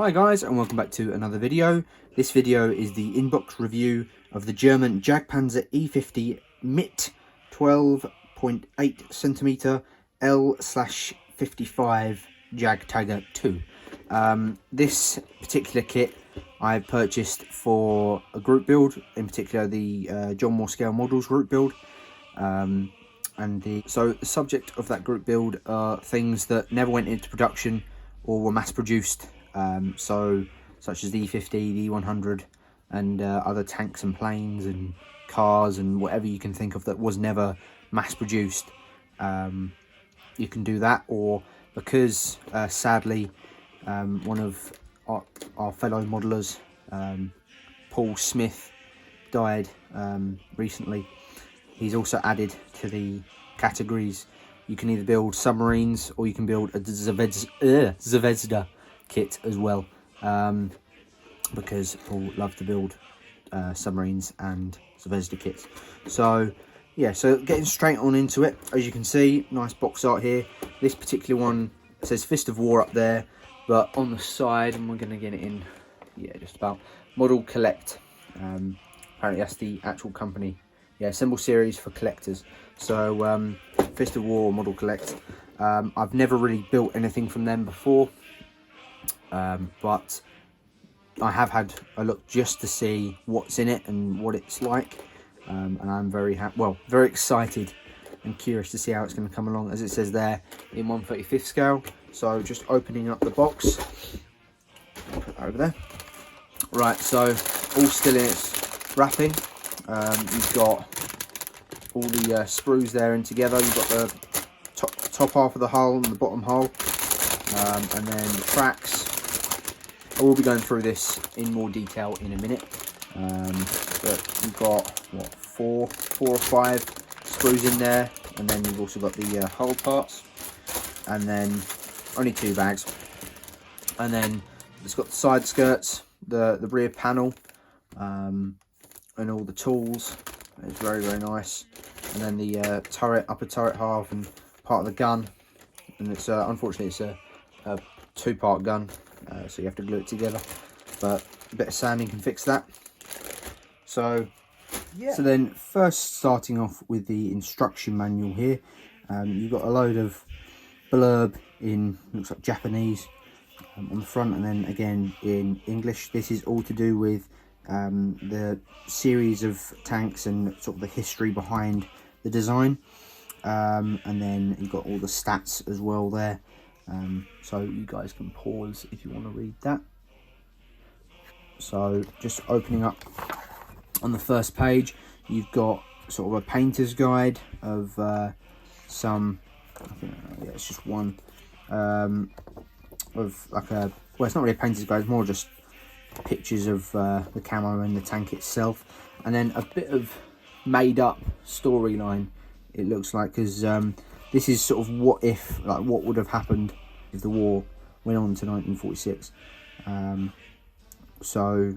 Hi guys, and welcome back to another video. This video is the inbox review of the German jagdpanzer E-50 MIT 12.8cm L/55 Jagdtagger 2. This particular kit I purchased for a group build, in particular the John Moore Scale Models group build. So the subject of that group build are things that never went into production or were mass produced. Such as the E-50, the E-100, and other tanks and planes and cars and whatever you can think of that was never mass produced. You can do that, or because sadly one of our fellow modelers, Paul Smith, died recently. He's also added to the categories. You can either build submarines or you can build a Zvezda kit as well, because Paul loved to build submarines and Zvezda kits. So yeah, so getting straight on into it, as you can see, nice box art here. This particular one says Fist of War up there, but on the side, and we're going to get it in, yeah, just about, Model Collect. Apparently that's the actual company. Yeah, Assemble Series for collectors. So Fist of War, Model Collect. I've never really built anything from them before, but I have had a look just to see what's in it and what it's like, and I'm very excited and curious to see how it's going to come along, as it says there, in 1/35 scale. So just opening up the box, put that over there. Right, so all still in its wrapping. You've got all the sprues there and together. You've got the top half of the hull and the bottom hull, and then the tracks. I will be going through this in more detail in a minute, but you've got what, four or five screws in there, and then you've also got the hull parts, and then only 2 bags, and then it's got the side skirts, the rear panel, and all the tools. It's very nice, and then the upper turret half and part of the gun, and it's unfortunately it's a 2-part gun. So you have to glue it together, but a bit of sanding can fix that. So yeah. So then, first starting off with the instruction manual here, you've got a load of blurb in, looks like Japanese, on the front, and then again in English. This is all to do with the series of tanks and sort of the history behind the design, and then you've got all the stats as well there. So you guys can pause if you want to read that. So just opening up on the first page, you've got sort of a painter's guide of some, I think, yeah, it's just one, of like a, well, it's not really a painter's guide, it's more just pictures of the camo and the tank itself, and then a bit of made up storyline, it looks like, because this is sort of what if, like what would have happened if the war went on to 1946. So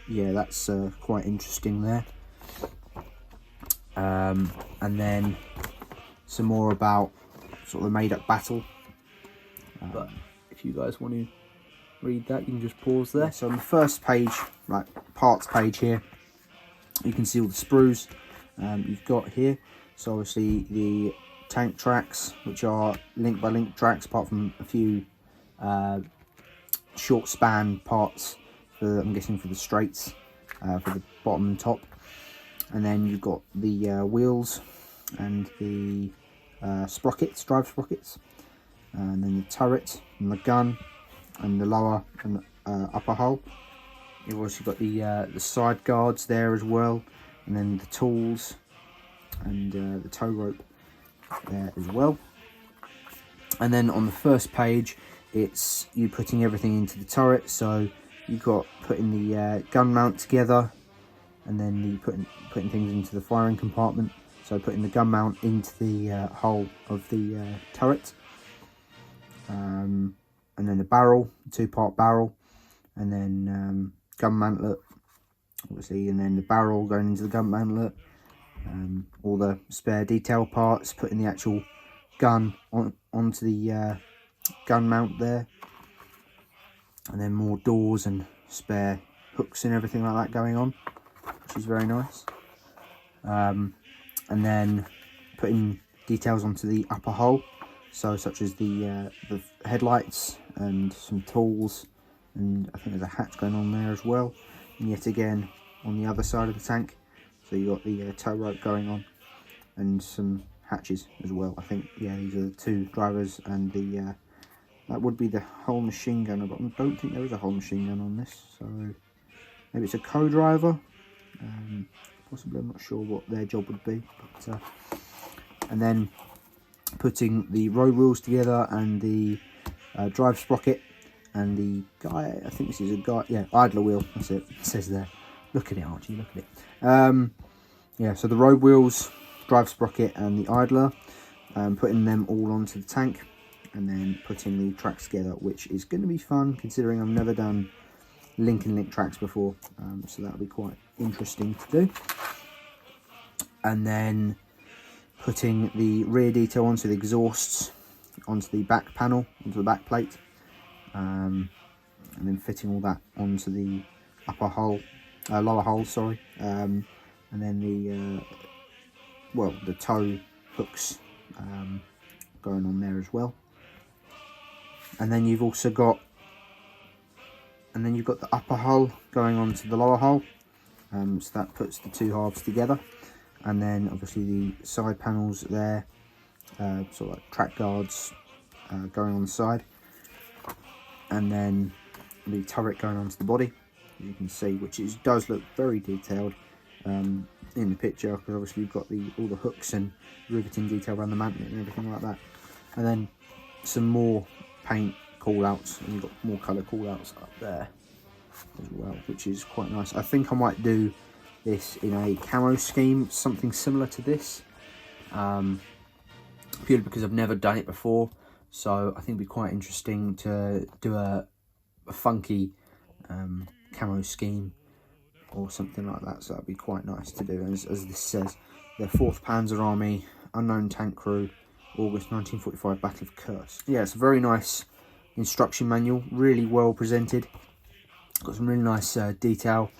yeah, that's quite interesting there. And then some more about sort of the made up battle, but if you guys want to read that, you can just pause there. So on the first page, like parts page here, you can see all the sprues you've got here. So obviously the tank tracks, which are link by link tracks, apart from a few short span parts for, I'm guessing, for the straights, for the bottom and top. And then you've got the wheels and the sprockets, drive sprockets, and then the turret and the gun and the lower and upper hull. You've also got the side guards there as well, and then the tools and the tow rope there as well. And then on the first page, it's you putting everything into the turret. So you've got putting the gun mount together, and then you putting things into the firing compartment. So putting the gun mount into the hull of the turret, and then the barrel, 2-part barrel, and then gun mantlet, obviously, and then the barrel going into the gun mantlet, all the spare detail parts, putting the actual gun onto the gun mount there, and then more doors and spare hooks and everything like that going on, which is very nice. And then putting details onto the upper hull, so such as the headlights and some tools, and I think there's a hatch going on there as well, and yet again on the other side of the tank, so you got the tow rope going on and some hatches as well. I think, yeah, these are the two drivers and the that would be the whole machine gunner, but I don't think there is a whole machine gun on this, so maybe it's a co-driver, possibly. I'm not sure what their job would be, but and then putting the road wheels together and the drive sprocket and the guy, I think this is a guy, yeah, idler wheel, that's it, it says there. Look at it, Archie, look at it. Yeah, so the road wheels, drive sprocket and the idler, putting them all onto the tank, and then putting the tracks together, which is going to be fun considering I've never done link and link tracks before, so that'll be quite interesting to do. And then putting the rear detail onto the exhausts, onto the back panel, onto the back plate, and then fitting all that onto the upper hull, lower hull, sorry, and then the well, the tow hooks going on there as well. And then you've also got, and then you've got the upper hull going on to the lower hull, so that puts the two halves together. And then obviously the side panels there, sort of like track guards going on the side, and then the turret going onto the body, as you can see, which does look very detailed in the picture, because obviously you've got all the hooks and riveting detail around the mantle and everything like that. And then some more paint call outs, and you've got more colour call outs up there as well, which is quite nice. I think I might do this in a camo scheme, something similar to this, purely because I've never done it before, so I think it'd be quite interesting to do a funky camo scheme or something like that, so that'd be quite nice to do. As this says, the 4th Panzer Army, Unknown Tank Crew, August 1945, Battle of Kursk. Yeah, it's a very nice instruction manual, really well presented, got some really nice detail,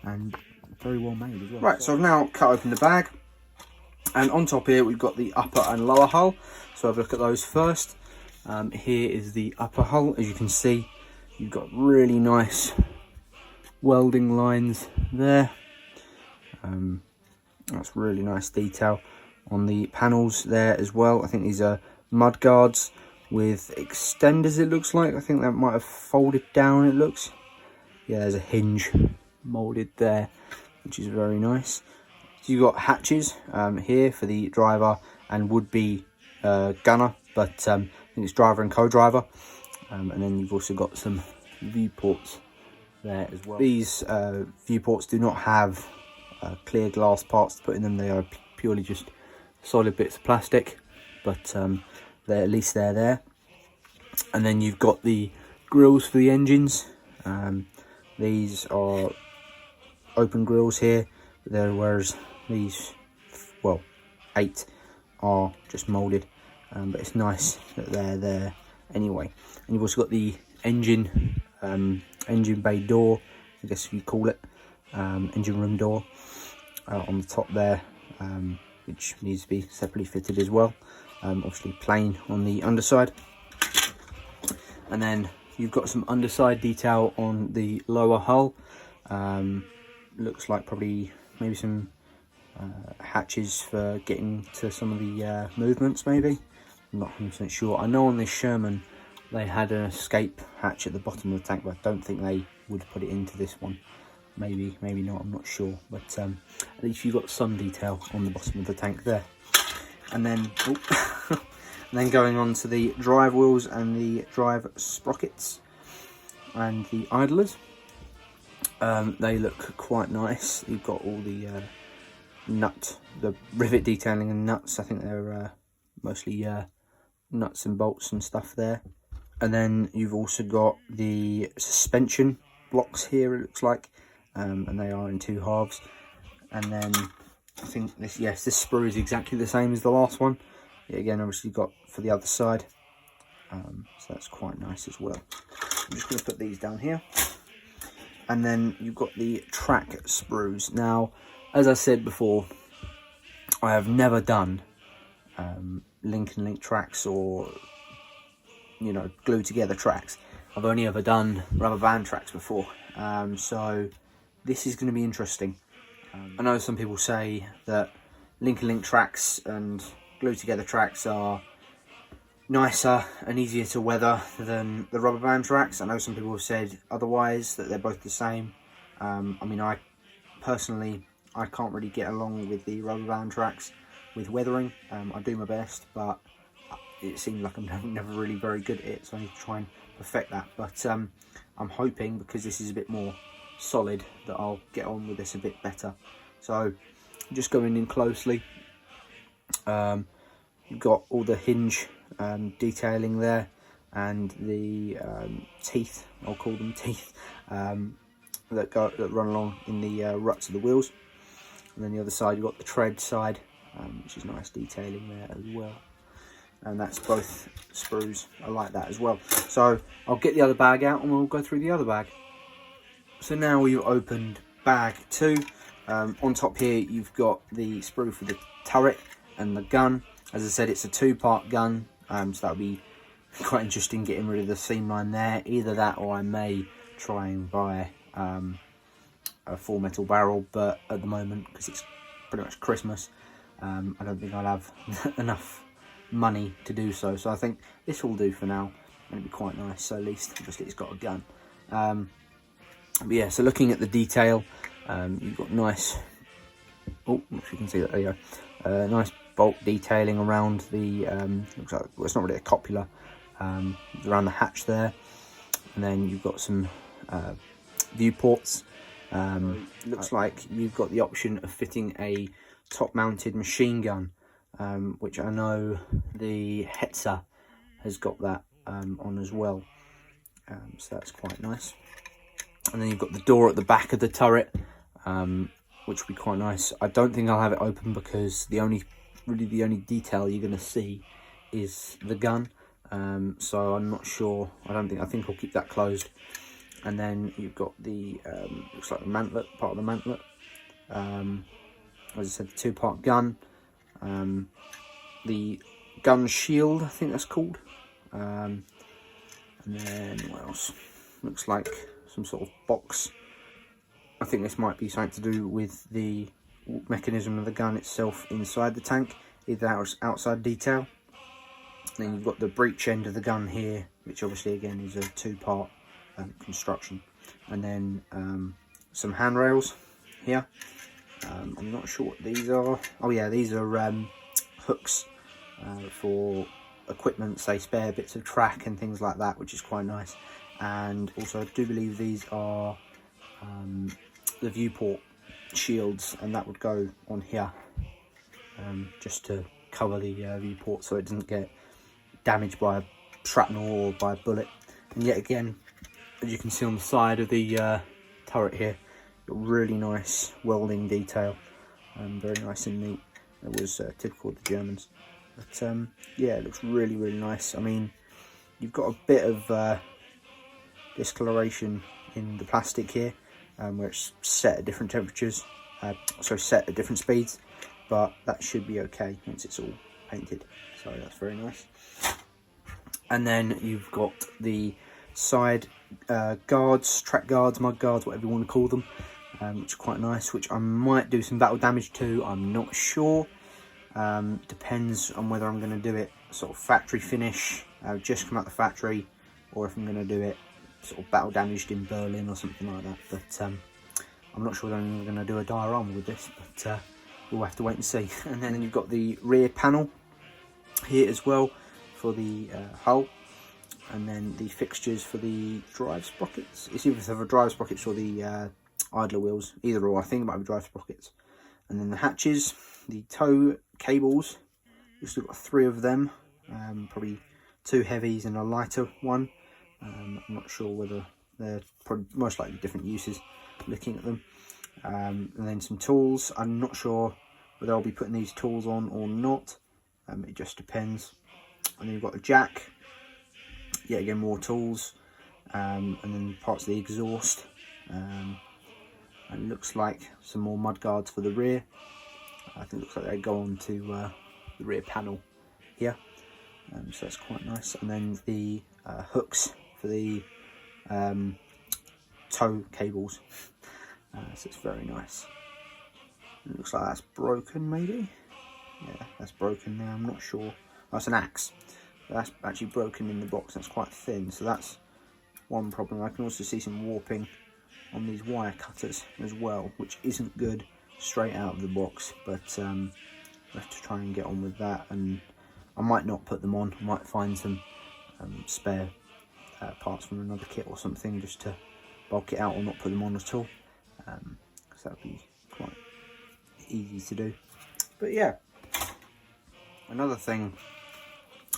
and very well made as well. Right, so I've now cut open the bag, and on top here we've got the upper and lower hull, so have a look at those first. Here is the upper hull. As you can see, you've got really nice welding lines there. That's really nice detail on the panels there as well. I think these are mud guards with extenders, it looks like. I think that might have folded down, it looks. Yeah, there's a hinge moulded there, which is very nice. So you've got hatches here for the driver and would-be gunner, but I think it's driver and co-driver. And then you've also got some viewports there as well. These viewports do not have clear glass parts to put in them. They are purely just solid bits of plastic, but at least they're there. And then you've got the grills for the engines. These are open grills here, whereas these, well, 8 are just moulded, but it's nice that they're there anyway. And you've also got the engine bay door, I guess if you call it, engine room door on the top there, which needs to be separately fitted as well. Obviously plain on the underside, and then you've got some underside detail on the lower hull. Looks like probably maybe some hatches for getting to some of the movements, maybe. I'm not 100% sure. I know on this Sherman they had an escape hatch at the bottom of the tank, but I don't think they would put it into this one. Maybe not, I'm not sure, but at least you've got some detail on the bottom of the tank there. And then and then going on to the drive wheels and the drive sprockets and the idlers. They look quite nice. You've got all the the rivet detailing and nuts. I think they're mostly nuts and bolts and stuff there. And then you've also got the suspension blocks here, it looks like, and they are in 2 halves. And then I think this sprue is exactly the same as the last one. Again, obviously got for the other side, so that's quite nice as well. I'm just going to put these down here. And then you've got the track sprues. Now, as I said before, I have never done link and link tracks, or, you know, glue together tracks. I've only ever done rubber band tracks before. So this is going to be interesting. I know some people say that link and link tracks and glue together tracks are nicer and easier to weather than the rubber band tracks. I know some people have said otherwise, that they're both the same. I mean, I personally, I can't really get along with the rubber band tracks with weathering. I do my best, but it seems like I'm never really very good at it, so I need to try and perfect that. But I'm hoping, because this is a bit more solid, that I'll get on with this a bit better. So just going in closely, you've got all the hinge detailing there, and the teeth, I'll call them teeth, that run along in the ruts of the wheels. And then the other side, you've got the tread side, which is nice detailing there as well. And that's both sprues. I like that as well. So I'll get the other bag out and we'll go through the other bag. So now we've opened bag 2. On top here you've got the sprue for the turret and the gun. As I said, it's a 2-part gun, so that'll be quite interesting, getting rid of the seam line there. Either that, or I may try and buy a full metal barrel, but at the moment, because it's pretty much Christmas, I don't think I'll have enough money to do so. So I think this will do for now, and it'll be quite nice. So at least, obviously, it's got a gun. But yeah, so looking at the detail, you've got nice, oh, if you can see that, there you go, nice bolt detailing around the, looks like, well, it's not really a copula, around the hatch there. And then you've got some viewports. Looks like you've got the option of fitting a top-mounted machine gun, which I know the Hetzer has got that on as well. So that's quite nice. And then you've got the door at the back of the turret, which will be quite nice. I don't think I'll have it open, because the only detail you're going to see is the gun. So I'm not sure. I think I'll keep that closed. And then you've got the looks like the mantlet, part of the mantlet. As I said, the 2-part gun. The gun shield, I think that's called. And then what else? Looks like some sort of box. I think this might be something to do with the mechanism of the gun itself inside the tank, either outside detail. Then you've got the breech end of the gun here, which obviously again is a 2-part construction. And then some handrails here. I'm not sure what these are. Oh yeah, these are hooks for equipment, say spare bits of track and things like that, which is quite nice. And also I do believe these are the viewport shields, and that would go on here, just to cover the viewport so it doesn't get damaged by a shrapnel or by a bullet. And yet again, as you can see on the side of the turret here, got really nice welding detail, very nice and neat. It was typical of the Germans. But yeah, it looks really, really nice. I mean, you've got a bit of discoloration in the plastic here, where it's set at different temperatures, set at different speeds, but that should be okay once it's all painted. So that's very nice. And then you've got the side guards, track guards, mud guards, whatever you want to call them, which are quite nice, which I might do some battle damage to. I'm not sure. Depends on whether I'm going to do it sort of factory finish, just come out the factory, or if I'm going to do it sort of battle damaged in Berlin or something like that. But I'm not sure whether I'm going to do a diorama with this, but we'll have to wait and see. And then you've got the rear panel here as well for the hull, and then the fixtures for the drive sprockets. It's either for the drive sprockets or the idler wheels, either or. I think it might be drive sprockets. And then the hatches, the tow cables, we've still got 3 of them, probably 2 heavies and a lighter one. I'm not sure whether they're probably most likely different uses looking at them. And then some tools. I'm not sure whether I'll be putting these tools on or not. It just depends. And then you've got a jack. Yet again, more tools. and then parts of the exhaust, and it looks like some more mud guards for the rear. I think it looks like they go on to the rear panel here, so that's quite nice. And then the hooks for the tow cables, so it's very nice. It looks like that's broken, maybe. Yeah, that's broken now. I'm not sure. That's an axe. That's actually broken in the box. That's quite thin, so that's one problem. I can also see some warping on these wire cutters as well, which isn't good straight out of the box, but I have to try and get on with that. And I might not put them on. I might find some spare parts from another kit or something just to bulk it out, or not put them on at all, because that would be quite easy to do. But yeah, another thing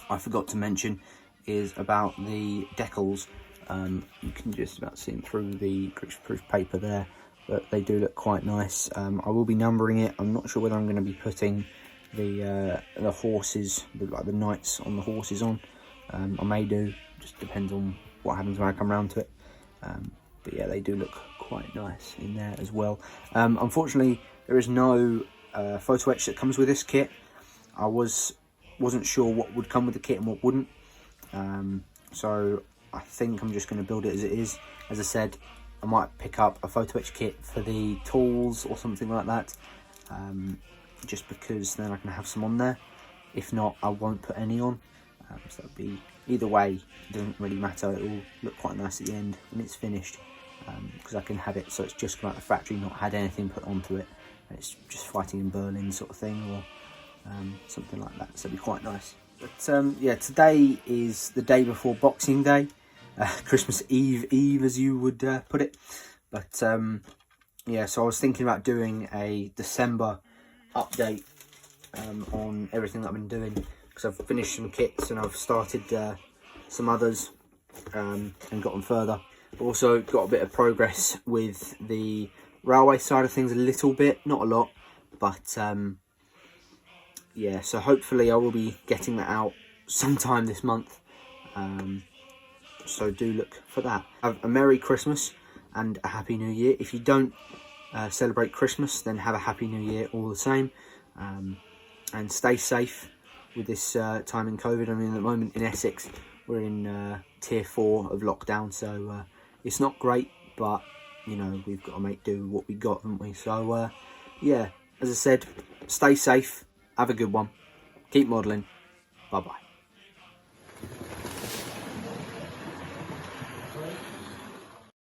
I forgot to mention is about the decals. You can just about see them through the grease-proof paper there, but they do look quite nice. I will be numbering it. I'm not sure whether I'm going to be putting the horses, like the knights on the horses on. I may do, just depends on what happens when I come around to it. But yeah, they do look quite nice in there as well. Unfortunately, there is no photo etch that comes with this kit. I wasn't sure what would come with the kit and what wouldn't, so I think I'm just going to build it as it is. As I said, I might pick up a photo etch kit for the tools or something like that, just because then I can have some on there. If not, I won't put any on, so that'd be, either way, it doesn't really matter. It will look quite nice at the end when it's finished, because I can have it so it's just come out of the factory, not had anything put onto it. It's just fighting in Berlin sort of thing, or something like that, so it'd be quite nice. But yeah, today is the day before Boxing Day, Christmas Eve as you would put it. But yeah, so I was thinking about doing a December update on everything that I've been doing, because I've finished some kits and I've started some others and got them further. I've also got a bit of progress with the railway side of things, a little bit, not a lot, but yeah, so hopefully I will be getting that out sometime this month, so do look for that. Have a Merry Christmas and a Happy New Year. If you don't celebrate Christmas, then have a Happy New Year all the same, and stay safe with this time in COVID. I mean, at the moment in Essex, we're in tier 4 of lockdown, so it's not great, but you know, we've got to make do with what we got, haven't we? So yeah, as I said, stay safe, have a good one, keep modelling, bye bye.